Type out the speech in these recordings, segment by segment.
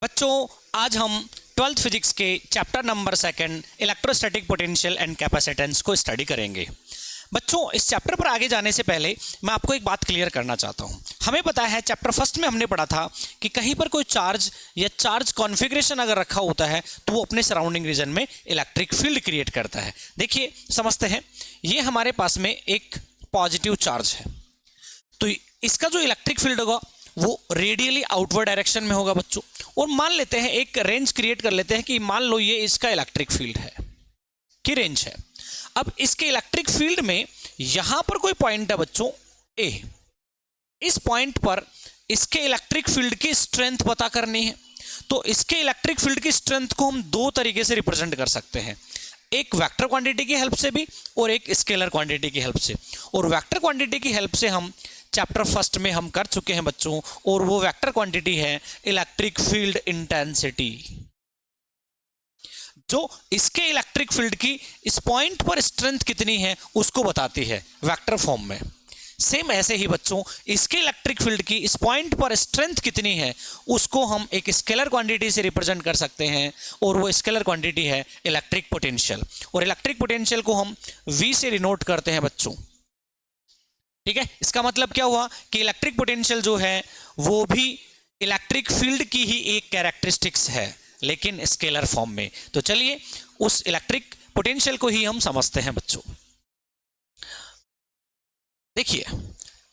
बच्चों, आज हम 12th फिजिक्स के chapter number 2 electrostatic potential and capacitance को स्टडी करेंगे। बच्चों, इस चैप्टर पर आगे जाने से पहले मैं आपको एक बात क्लियर करना चाहता हूं। हमें पता है चैप्टर फर्स्ट में हमने पढ़ा था कि कहीं पर कोई चार्ज या चार्ज कॉन्फ़िगरेशन अगर रखा होता है तो वो अपने सराउंडिंग रीजन में इलेक्ट्रिक फील्ड क्रिएट करता है। देखिए, समझते हैं। ये हमारे पास में एक पॉजिटिव चार्ज है, तो इसका जो इलेक्ट्रिक फील्ड होगा वो रेडियली आउटवर्ड डायरेक्शन में होगा बच्चों। और मान लेते हैं, एक रेंज क्रिएट कर लेते हैं कि मान लो ये इसका इलेक्ट्रिक फील्ड है, की रेंज है। अब इसके इलेक्ट्रिक फील्ड में यहां पर कोई पॉइंट है बच्चों ए। इस पॉइंट पर इसके इलेक्ट्रिक फील्ड की स्ट्रेंथ पता करनी है। तो इसके इलेक्ट्रिक फील्ड की स्ट्रेंथ को हम दो तरीके से रिप्रेजेंट कर सकते हैं, एक वेक्टर क्वांटिटी की हेल्प से भी और एक स्केलर क्वांटिटी की हेल्प से। और वेक्टर क्वांटिटी की हेल्प से हम चैप्टर फर्स्ट में हम कर चुके हैं बच्चों, और वो वेक्टर क्वांटिटी है इलेक्ट्रिक फील्ड इंटेंसिटी, जो इसके इलेक्ट्रिक फील्ड की इस पॉइंट पर स्ट्रेंथ कितनी है उसको बताती है वेक्टर फॉर्म में। सेम ऐसे ही बच्चों, इसके इलेक्ट्रिक फील्ड की इस पॉइंट पर स्ट्रेंथ कितनी है उसको हम एक स्केलर क्वांटिटी से रिप्रेजेंट कर सकते हैं, और वो स्केलर क्वांटिटी है इलेक्ट्रिक पोटेंशियल। और इलेक्ट्रिक पोटेंशियल को हम V से डिनोट करते हैं बच्चों। ठीक है, इसका मतलब क्या हुआ कि इलेक्ट्रिक पोटेंशियल जो है वो भी इलेक्ट्रिक फील्ड की ही एक कैरेक्टरिस्टिक्स है, लेकिन स्केलर फॉर्म में। तो चलिए उस इलेक्ट्रिक पोटेंशियल को ही हम समझते हैं बच्चों। देखिए,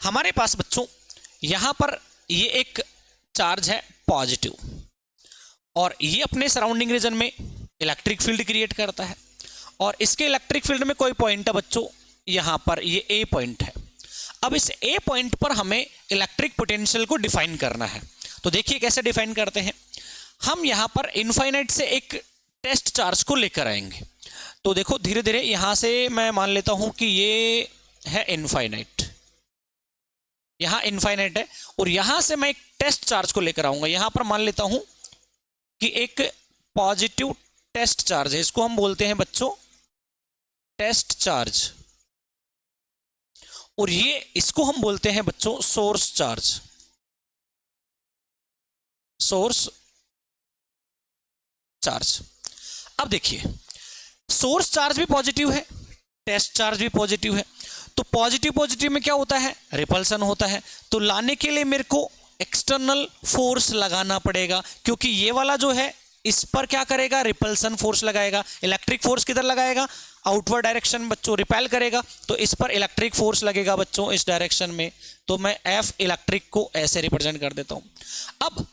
हमारे पास बच्चों यहां पर ये एक चार्ज है पॉजिटिव, और ये अपने सराउंडिंग रीजन में इलेक्ट्रिक फील्ड क्रिएट करता है। और इसके इलेक्ट्रिक फील्ड में कोई पॉइंट है बच्चों, यहां पर ये ए पॉइंट है। अब इस ए पॉइंट पर हमें इलेक्ट्रिक पोटेंशियल को डिफाइन करना है। तो देखिए कैसे डिफाइन करते हैं। हम यहां पर इनफाइनाइट से एक टेस्ट चार्ज को लेकर आएंगे। तो देखो, धीरे धीरे यहां से मैं मान लेता हूं कि ये है इनफाइनाइट, यहां इनफाइनाइट है, और यहां से मैं एक टेस्ट चार्ज को लेकर आऊंगा। यहां पर मान लेता हूं कि एक पॉजिटिव टेस्ट चार्ज है, इसको हम बोलते हैं बच्चों टेस्ट चार्ज, और ये इसको हम बोलते हैं बच्चों सोर्स चार्ज, सोर्स चार्ज। अब देखिए, सोर्स चार्ज भी पॉजिटिव है, टेस्ट चार्ज भी पॉजिटिव है। तो पॉजिटिव पॉजिटिव में क्या होता है, रिपल्सन होता है। तो लाने के लिए मेरे को एक्सटर्नल फोर्स लगाना पड़ेगा, क्योंकि ये वाला जो है इस पर क्या करेगा, रिपल्सन फोर्स लगाएगा। इलेक्ट्रिक फोर्स किधर लगाएगा, आउटवर्ड डायरेक्शन बच्चों, रिपेल करेगा। तो इस पर इलेक्ट्रिक फोर्स लगेगा बच्चों इस डायरेक्शन में। तो मैं F इलेक्ट्रिक को ऐसे रिप्रेजेंट कर देता हूं। अब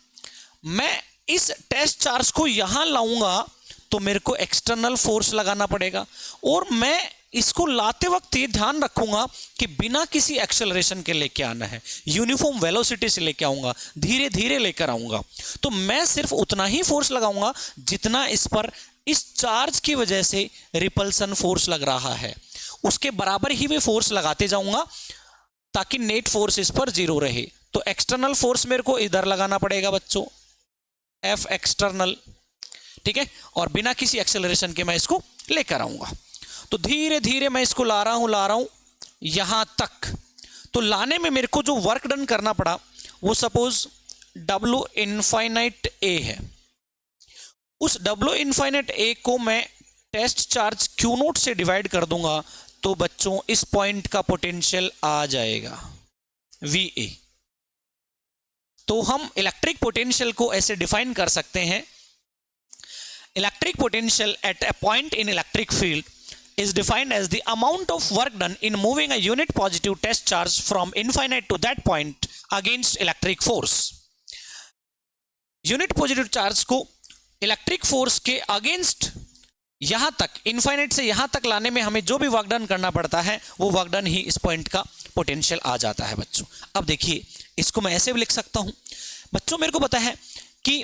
मैं इस टेस्ट चार्ज को यहां लाऊंगा तो मेरे को एक्सटर्नल फोर्स लगाना पड़ेगा, और मैं इसको लाते वक्त ये ध्यान रखूंगा कि बिना किसी एक्सेलरेशन के लेके आना है, यूनिफॉर्म वेलोसिटी से लेके आऊंगा, धीरे धीरे लेकर आऊंगा। तो मैं सिर्फ उतना ही फोर्स लगाऊंगा जितना इस पर इस चार्ज की वजह से रिपल्सन फोर्स लग रहा है, उसके बराबर ही मैं फोर्स लगाते जाऊंगा ताकि नेट फोर्स इस पर जीरो रहे। तो एक्सटर्नल फोर्स मेरे को इधर लगाना पड़ेगा बच्चों, F एक्सटर्नल, ठीक है, और बिना किसी एक्सेलरेशन के मैं इसको लेकर आऊंगा। तो धीरे धीरे मैं इसको ला रहा हूं यहां तक। तो लाने में मेरे को जो वर्क डन करना पड़ा वो सपोज W इनफाइनाइट A है। उस W इनफाइनाइट A को मैं टेस्ट चार्ज Q0 से डिवाइड कर दूंगा, तो बच्चों इस पॉइंट का पोटेंशियल आ जाएगा VA। तो हम इलेक्ट्रिक पोटेंशियल को ऐसे डिफाइन कर सकते हैं, electric potential at a point in electric field is defined as the amount of work done in moving a unit positive test charge from infinite to that point against electric force। Unit positive charge को electric force के against यहां तक, infinite से यहां तक लाने में हमें जो भी वर्क डन करना पड़ता है वो वर्क डन ही इस पॉइंट का पोटेंशियल आ जाता है बच्चों। अब देखिए, इसको मैं ऐसे भी लिख सकता हूं बच्चों। मेरे को पता है कि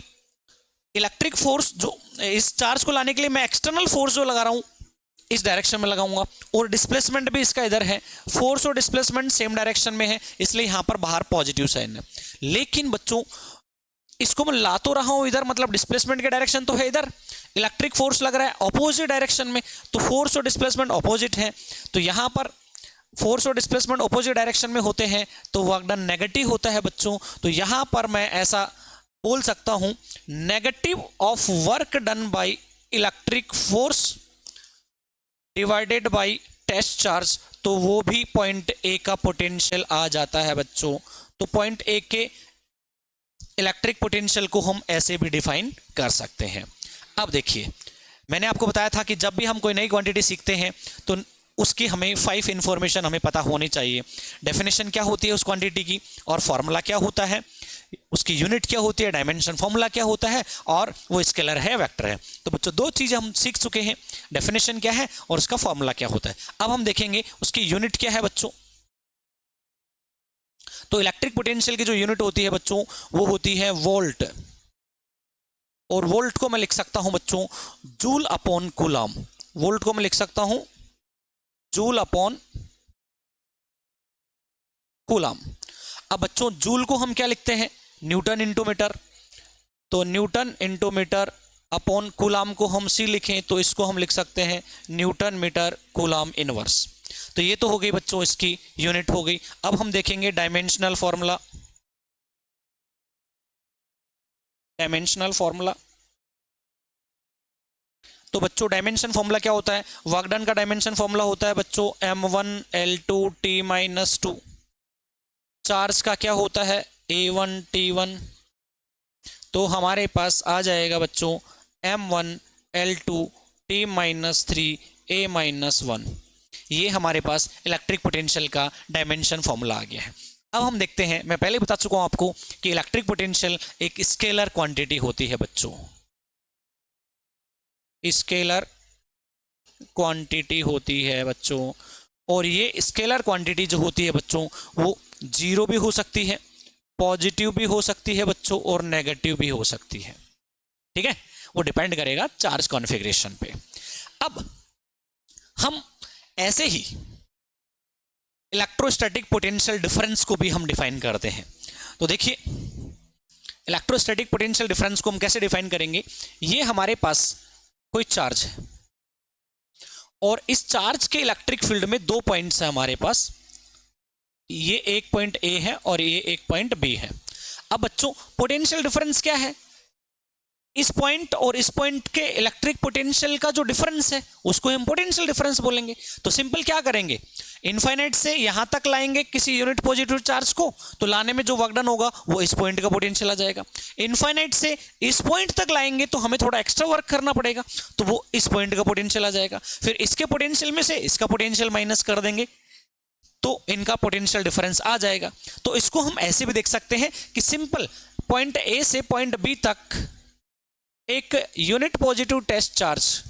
इलेक्ट्रिक फोर्स जो इस चार्ज को लाने के लिए मैं एक्सटर्नल फोर्स जो लगा रहा हूं इस डायरेक्शन में लगाऊंगा, और डिस्प्लेसमेंट भी इसका इधर है। फोर्स और डिस्प्लेसमेंट सेम डायरेक्शन में है, इसलिए यहां पर बाहर पॉजिटिव साइन है। लेकिन बच्चों इसको मैं ला तो रहा हूं इधर, मतलब डिस्प्लेसमेंट के डायरेक्शन तो है इधर, इलेक्ट्रिक फोर्स लग रहा है ऑपोजिट डायरेक्शन में। तो फोर्स और डिस्प्लेसमेंट ऑपोजिट है, तो यहां पर फोर्स और डिस्प्लेसमेंट ऑपोजिट डायरेक्शन में होते हैं तो वर्क डन नेगेटिव होता है बच्चों। तो यहां पर मैं ऐसा बोल सकता हूं negative of work done by electric force divided by test charge, तो वो भी पॉइंट ए का पोटेंशियल आ जाता है बच्चों। तो पॉइंट ए के इलेक्ट्रिक पोटेंशियल को हम ऐसे भी डिफाइन कर सकते हैं। अब देखिए, मैंने आपको बताया था कि जब भी हम कोई नई क्वांटिटी सीखते हैं तो उसकी हमें 5 इंफॉर्मेशन हमें पता होनी चाहिए। डेफिनेशन क्या होती है उस क्वांटिटी की, और फॉर्मूला क्या होता है, उसकी यूनिट क्या होती है, डायमेंशन फॉर्मूला क्या होता है, और वो स्केलर है वेक्टर है। तो बच्चों 2 चीजें हम सीख चुके हैं, डेफिनेशन क्या है और उसका फॉर्मूला क्या होता है। अब हम देखेंगे उसकी यूनिट क्या है बच्चों। तो इलेक्ट्रिक पोटेंशियल की जो यूनिट होती है बच्चों वो होती है वोल्ट, और वोल्ट को मैं लिख सकता हूं बच्चों जूल अपॉन कूलम। वोल्ट को मैं लिख सकता हूं जूल अपॉन कूलम। अब बच्चों जूल को हम क्या लिखते हैं, न्यूटन इंटू मीटर। तो newton into metre upon coulomb को हम सी लिखें तो इसको हम लिख सकते हैं न्यूटन मीटर कूलम इनवर्स। तो ये तो हो गई बच्चों इसकी यूनिट हो गई। अब हम देखेंगे डायमेंशनल फॉर्मूला। डायमेंशनल फॉर्मूला, तो बच्चों डायमेंशन फॉर्मूला क्या होता है, वर्क डन का डायमेंशन फॉर्मूला होता है बच्चों m1L2T-2। चार्ज का क्या होता है A1T1। तो हमारे पास आ जाएगा बच्चों m1L2T-3A-1। ये हमारे पास इलेक्ट्रिक पोटेंशियल का डायमेंशन फॉर्मूला आ गया है। अब हम देखते हैं, मैं पहले बता चुका हूं आपको कि इलेक्ट्रिक पोटेंशियल एक स्केलर क्वांटिटी होती है बच्चों, स्केलर क्वांटिटी होती है बच्चों। और ये स्केलर क्वांटिटी जो होती है बच्चों वो जीरो भी हो सकती है, पॉजिटिव भी हो सकती है बच्चों, और नेगेटिव भी हो सकती है। ठीक है, वो डिपेंड करेगा चार्ज कॉन्फ़िगरेशन पे। अब हम ऐसे ही इलेक्ट्रोस्टैटिक पोटेंशियल डिफरेंस को भी हम डिफाइन करते हैं। तो देखिए, इलेक्ट्रोस्टैटिक पोटेंशियल डिफरेंस को हम कैसे डिफाइन करेंगे। ये हमारे पास कोई चार्ज है और इस चार्ज के इलेक्ट्रिक फील्ड में 2 पॉइंट्स हैं हमारे पास, ये एक पॉइंट ए है और ये एक पॉइंट बी है। अब बच्चों पोटेंशियल डिफरेंस क्या है, इस पॉइंट और इस पॉइंट के इलेक्ट्रिक पोटेंशियल का जो डिफरेंस है उसको हम पोटेंशियल डिफरेंस बोलेंगे। तो सिंपल क्या करेंगे, इनफाइनाइट से यहां तक लाएंगे किसी यूनिट पॉजिटिव चार्ज को, तो लाने में जो वर्क डन होगा वो इस पॉइंट का पोटेंशियल आ जाएगा। इनफाइनाइट से इस पॉइंट तक लाएंगे तो हमें थोड़ा एक्स्ट्रा वर्क करना पड़ेगा, तो वो इस पॉइंट का पोटेंशियल आ जाएगा। फिर इसके पोटेंशियल में से इसका पोटेंशियल माइनस कर देंगे तो इनका पोटेंशियल डिफरेंस आ जाएगा। तो इसको हम ऐसे भी देख सकते हैं कि सिंपल पॉइंट ए से पॉइंट बी तक एक unit positive test charge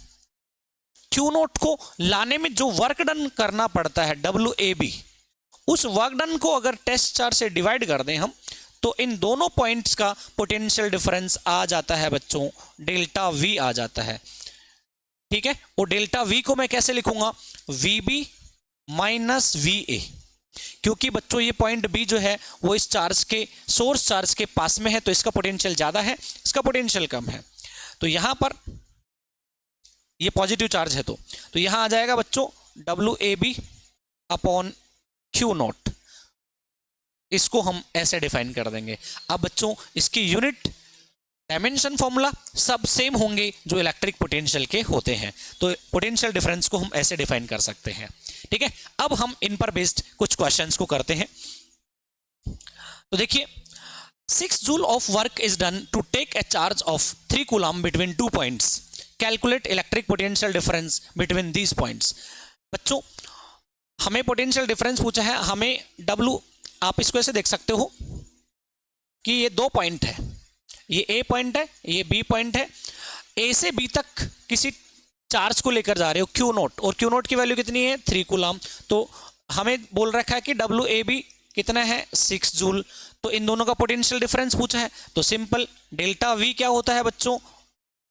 Q0 को लाने में जो वर्क डन करना पड़ता है WAB, उस वर्क डन को अगर टेस्ट चार्ज से डिवाइड कर दें हम तो इन दोनों पॉइंट्स का पोटेंशियल डिफरेंस आ जाता है बच्चों, डेल्टा V आ जाता है। ठीक है, और डेल्टा V को मैं कैसे लिखूंगा, VB माइनस VA, क्योंकि बच्चों ये पॉइंट B जो है वो इस चार्ज के सोर्स चार्ज के पास में है तो इसका पोटेंशियल ज्यादा है, इसका पोटेंशियल कम है। तो यहां पर ये पॉजिटिव चार्ज है तो यहां आ जाएगा बच्चों WAB अपॉन Q0। इसको हम ऐसे डिफाइन कर देंगे। अब बच्चों इसकी यूनिट डायमेंशन फॉर्मूला सब सेम होंगे जो इलेक्ट्रिक पोटेंशियल के होते हैं, तो पोटेंशियल डिफरेंस को हम ऐसे डिफाइन कर सकते हैं। ठीक है, अब हम इन पर बेस्ड कुछ क्वेश्चंस को करते हैं। तो देखिए, 6 joule of work is done to take a charge of 3 coulomb between 2 points. Calculate electric potential difference between these points. बच्चों हमें पोटेंशियल डिफरेंस पूछा है, हमें W, आप इसको ऐसे देख सकते हो कि ये 2 पॉइंट है, ये A पॉइंट है, ये B पॉइंट है। A से B तक किसी चार्ज को लेकर जा रहे हो Q0, और Q0 की वैल्यू कितनी है 3 कूलम। तो हमें बोल रखा है कि WAB कितना है 6 जूल। तो इन दोनों का पोटेंशियल डिफरेंस पूछा है, तो सिंपल डेल्टा V क्या होता है बच्चों,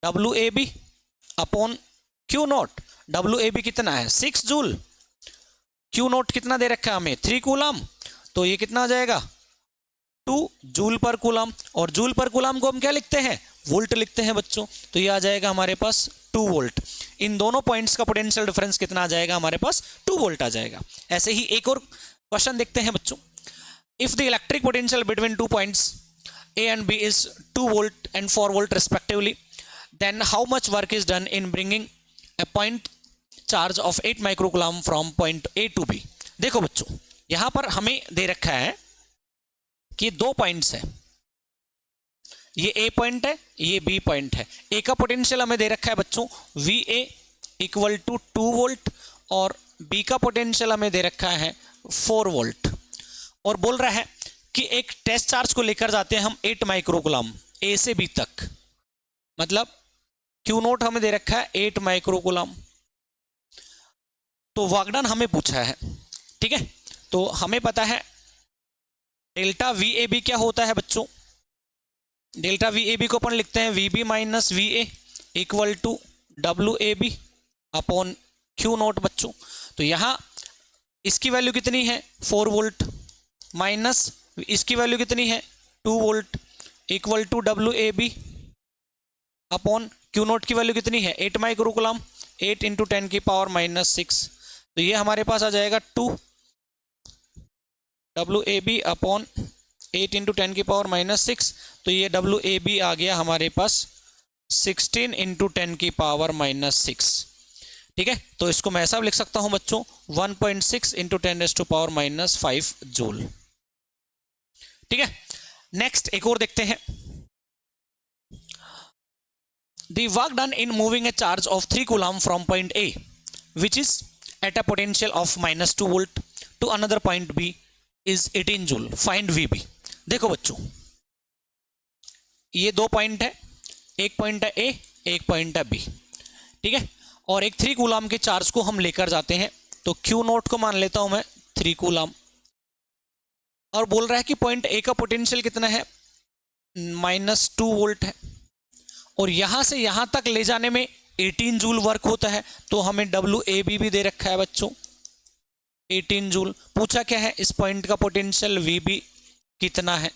WAB अपॉन Q0। WAB कितना है 6 जूल, Q0 कितना दे रखा है हमें 3 कूलम, तो ये कितना आ जाएगा 2 जूल पर कूलम। और जूल पर कूलम को हम क्या लिखते हैं, वोल्ट लिखते हैं बच्चों, तो ये आ जाएगा हमारे पास 2 वोल्ट। इन दोनों पॉइंट्स का पोटेंशियल डिफरेंस कितना आ जाएगा हमारे पास 2 वोल्ट आ जाएगा। ऐसे ही एक और क्वेश्चन देखते हैं बच्चों। If the electric potential between 2 points A and B is 2 volt and 4 volt respectively, then how much work is done in bringing a point charge of 8 microcoulomb from point A to B? देखो बच्चों, यहां पर हमें दे रखा है कि 2 points है, ये A पॉइंट है, ये B पॉइंट है। A का पोटेंशियल हमें दे रखा है बच्चों VA इक्वल टू 2 वोल्ट और B का पोटेंशियल हमें दे रखा है 4 वोल्ट, और बोल रहा है कि एक टेस्ट चार्ज को लेकर जाते हैं हम 8 माइक्रोकूलम A से B तक, मतलब Q नोट हमें दे रखा है 8 माइक्रोकूलम। तो वर्क डन हमें पूछा है, ठीक है। तो हमें पता है डेल्टा VAB क्या होता है बच्चों, डेल्टा VAB को अपन लिखते हैं VB minus VA equal to WAB upon Q naught बच्चों। तो यहां इसकी वैल्यू कितनी है 4 वोल्ट माइनस इसकी वैल्यू कितनी है 2 volt equal to WAB upon Q naught की वैल्यू कितनी है 8 माइक्रोकूलम, 8 इंटू 10 की पावर माइनस 6। तो ये हमारे पास आ जाएगा 2 WAB अपॉन 8 इंटू 10 की पावर माइनस 6। तो ये WAB आ गया हमारे पास 16 इंटू 10 की पावर माइनस 6, ठीक है। तो इसको मैं ऐसा लिख सकता हूं बच्चों 1.6 into 10 raise to power minus 5 joule, ठीक है। नेक्स्ट एक और देखते हैं, the work done in moving a charge of 3 coulomb from point A which is at a potential of minus 2 volt to another point B is 18 joule, find VB। देखो बच्चों, ये 2 point है, एक पॉइंट है A, एक point है B, ठीक है। और एक 3 कूलम के चार्ज को हम लेकर जाते हैं, तो Q नोट को मान लेता हूं मैं 3 कूलम, और बोल रहा है कि पॉइंट A का पोटेंशियल कितना है माइनस 2 वोल्ट है, और यहां से यहां तक ले जाने में 18 जूल वर्क होता है। तो हमें WAB भी दे रखा है बच्चों 18 जूल। पूछा क्या है इस पॉइंट का पोटेंशियल VB कितना है,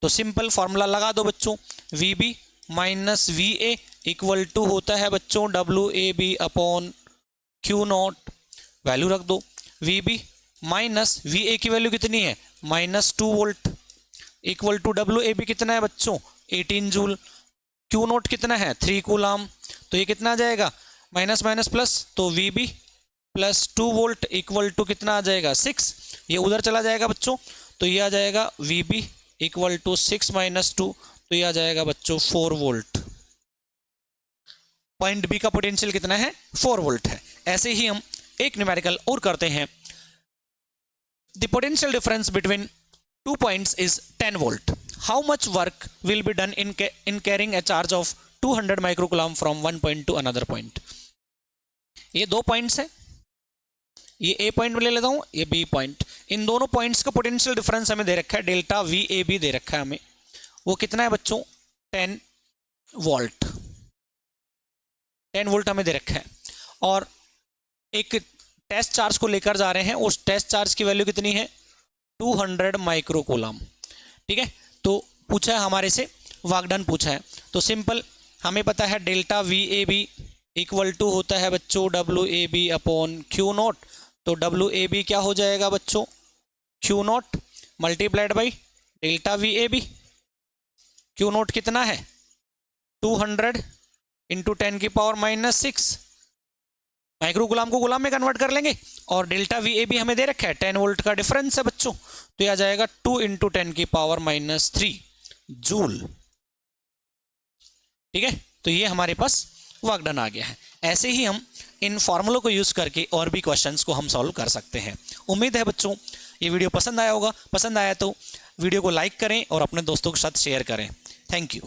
तो सिंपल फॉर्मूला लगा दो बच्चों, VB minus VA equal to होता है बच्चों WAB upon Q naught. Value रख दो, VB माइनस VA की वैल्यू कितनी है minus 2 volt equal to WAB कितना है बच्चों 18 जूल, Q नोट कितना है 3 कूलम। तो ये कितना आ जाएगा माइनस माइनस प्लस, तो VB plus 2 volt equal to कितना आ जाएगा 6, ये उधर चला जाएगा बच्चों। तो ये आ जाएगा VB इक्वल टू 6 माइनस 2, तो ये आ जाएगा बच्चों 4 वोल्ट। पॉइंट B का पोटेंशियल कितना है 4 वोल्ट है। ऐसे ही हम एक न्यूमेरिकल और करते हैं, the potential difference between 2 points is 10 volt, how much work will be done in carrying a charge of 200 microcoulomb from one point to another point। ये 2 पॉइंट्स है, ये A पॉइंट में ले लेता हूं, ये B पॉइंट। इन दोनों पॉइंट्स का पोटेंशियल डिफरेंस हमें दे रखा है डेल्टा VAB दे रखा है हमें, वो कितना है बच्चों 10 वोल्ट, 10 वोल्ट हमें दे रखा है। और एक टेस्ट चार्ज को लेकर जा रहे हैं, उस टेस्ट चार्ज की वैल्यू कितनी है 200 माइक्रोकूलम, ठीक है। तो पूछा है हमारे से वर्क डन पूछा है, तो सिंपल हमें पता है डेल्टा VAB इक्वल टू होता है बच्चों WAB अपॉन Q नॉट। तो WAB क्या हो जाएगा बच्चों Q not multiplied by delta VAB। Q not कितना है 200 इंटू 10 की पावर माइनस 6, माइक्रोकूलम को कूलम में कन्वर्ट कर लेंगे, और डेल्टा VAB हमें दे रखा है 10 वोल्ट का डिफरेंस है बच्चों। तो यह आ जाएगा 2 इंटू 10 की पावर माइनस 3 जूल, ठीक है। तो ये हमारे पास वर्क डन आ गया है। ऐसे ही हम इन फॉर्मूलों को यूज करके और भी क्वेश्चंस को हम सॉल्व कर सकते हैं। उम्मीद है बच्चों ये वीडियो पसंद आया होगा, पसंद आया तो वीडियो को लाइक करें और अपने दोस्तों के साथ शेयर करें। Thank you.